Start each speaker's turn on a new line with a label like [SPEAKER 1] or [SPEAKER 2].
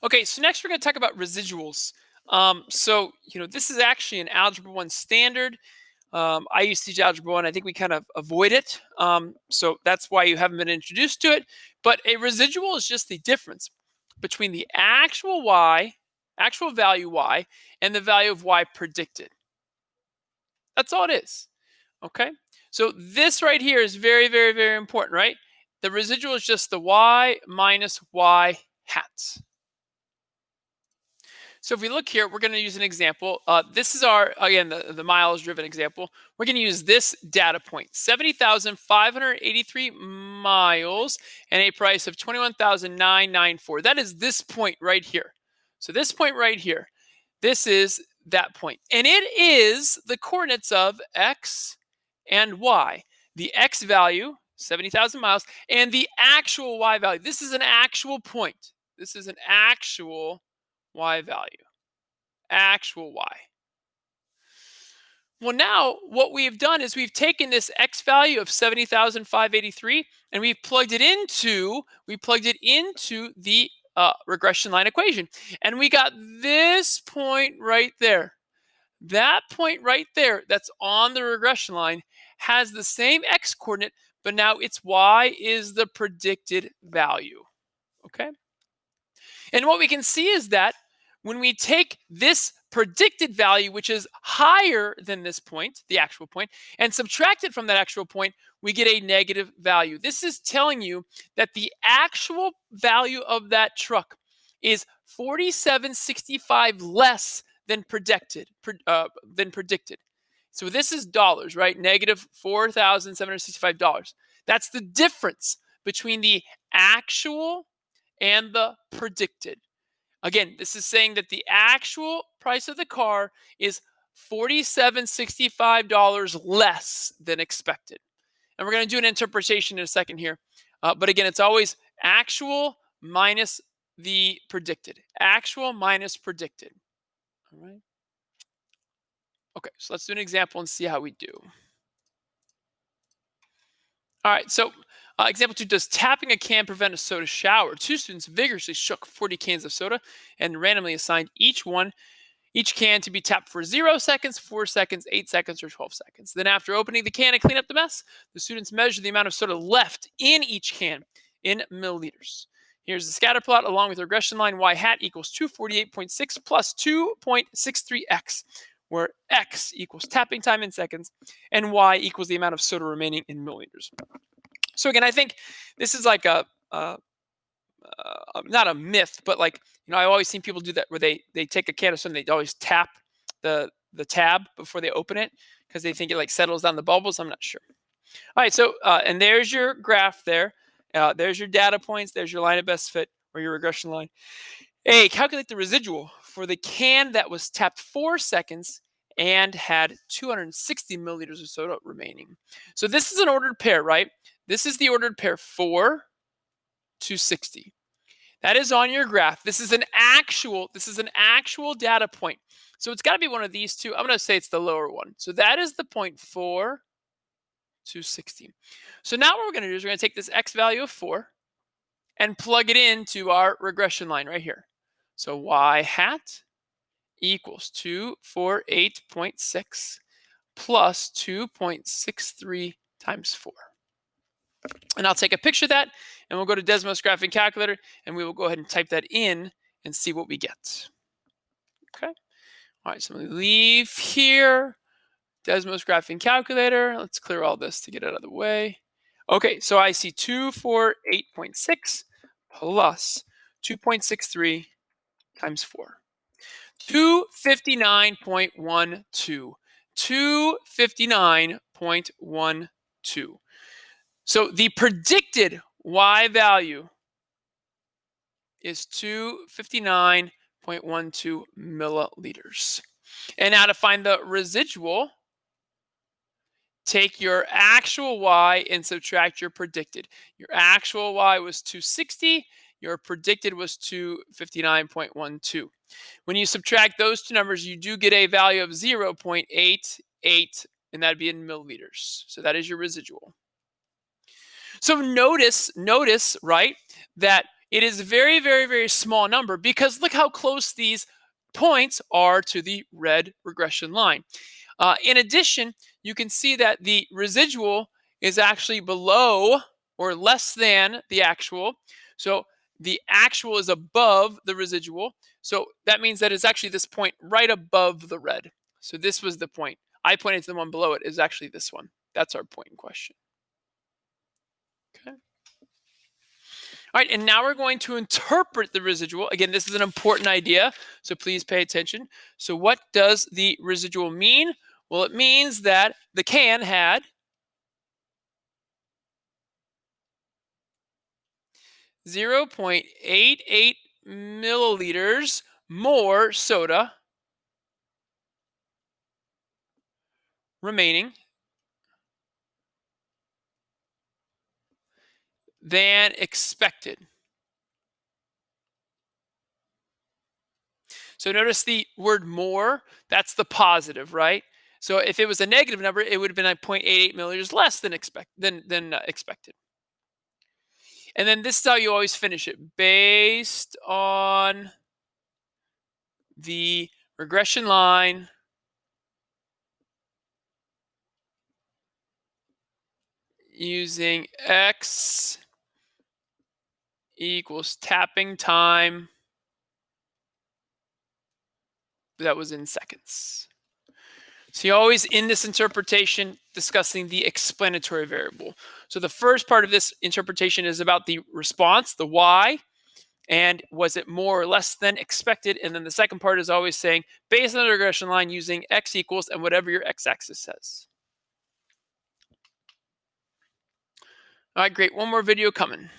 [SPEAKER 1] Okay, so next we're going to talk about residuals. This is actually an Algebra 1 standard. I used to teach Algebra 1. I think we kind of avoid it. So that's why you haven't been introduced to it. But a residual is just the difference between the actual y, actual value y, and the value of y predicted. That's all it is. Okay? So this right here is very, very, very important, right? The residual is just the y minus y hat. So if we look here, we're going to use an example. This is our, again, the miles driven example. We're going to use this data point, 70,583 miles and a price of 21,994. That is this point right here. So this point right here, this is that point. And it is the coordinates of x and y. The x value, 70,000 miles, and the actual y value. This is an actual point. This is an actual y value, actual y. Well, now what we've done is we've taken this x value of 70,583 and we've plugged it into the regression line equation, and we got this point right there. That point right there that's on the regression line has the same x coordinate, but now its y is the predicted value. Okay? And what we can see is that when we take this predicted value, which is higher than this point, the actual point, and subtract it from that actual point, we get a negative value. This is telling you that the actual value of that truck is 4765 less than predicted. So this is dollars, right? Negative $4,765. That's the difference between the actual and the predicted. Again, this is saying that the actual price of the car is $4765 less than expected. And we're going to do an interpretation in a second here. But again, it's always actual minus the predicted. Actual minus predicted. All right. Okay, so let's do an example and see how we do. All right, so example 2, does tapping a can prevent a soda shower? 2 students vigorously shook 40 cans of soda and randomly assigned each can to be tapped for 0 seconds, 4 seconds, 8 seconds, or 12 seconds. Then after opening the can to clean up the mess, the students measured the amount of soda left in each can in milliliters. Here's the scatter plot along with the regression line. Y hat equals 248.6 plus 2.63x, where x equals tapping time in seconds and y equals the amount of soda remaining in milliliters. So again, I think this is like not a myth, but like, I've always seen people do that where they take a can of soda and they always tap the tab before they open it because they think it like settles down the bubbles. I'm not sure. All right, so and there's your graph there. There's your data points. There's your line of best fit or your regression line. A, calculate the residual for the can that was tapped 4 seconds and had 260 milliliters of soda remaining. So this is an ordered pair, right? This is the ordered pair 4 to 60. That is on your graph. This is an actual data point. So it's got to be one of these two. I'm going to say it's the lower one. So that is the point 4 to 60. So now what we're going to do is we're going to take this x value of 4 and plug it into our regression line right here. So y hat equals 248.6 plus 2.63 times 4. And I'll take a picture of that, and we'll go to Desmos Graphing Calculator, and we will go ahead and type that in and see what we get. Okay. All right, so I'm going to leave here. Desmos Graphing Calculator. Let's clear all this to get it out of the way. Okay, so I see 248.6 plus 2.63 times 4. 259.12. 259.12. So the predicted y value is 259.12 milliliters. And now to find the residual, take your actual y and subtract your predicted. Your actual y was 260. Your predicted was 259.12. When you subtract those two numbers, you do get a value of 0.88, and that'd be in milliliters. So that is your residual. So notice, right, that It is a very, very, very small number because look how close these points are to the red regression line. In addition, you can see that the residual is actually below or less than the actual. So the actual is above the residual. So that means that it's actually this point right above the red. So this was the point. I pointed to the one below it. Is actually this one. That's our point in question. Okay. All right, and now we're going to interpret the residual. Again, this is an important idea, so please pay attention. So what does the residual mean? Well, it means that the can had 0.88 milliliters more soda remaining than expected. So notice the word more, that's the positive, right? So if it was a negative number, it would have been like 0.88 milliliters less than expected. And then this is how you always finish it. Based on the regression line using x equals tapping time that was in seconds. So you always, in this interpretation, discussing the explanatory variable. So the first part of this interpretation is about the response, the y, and was it more or less than expected? And then the second part is always saying, based on the regression line using x equals and whatever your x-axis says. All right, great. One more video coming.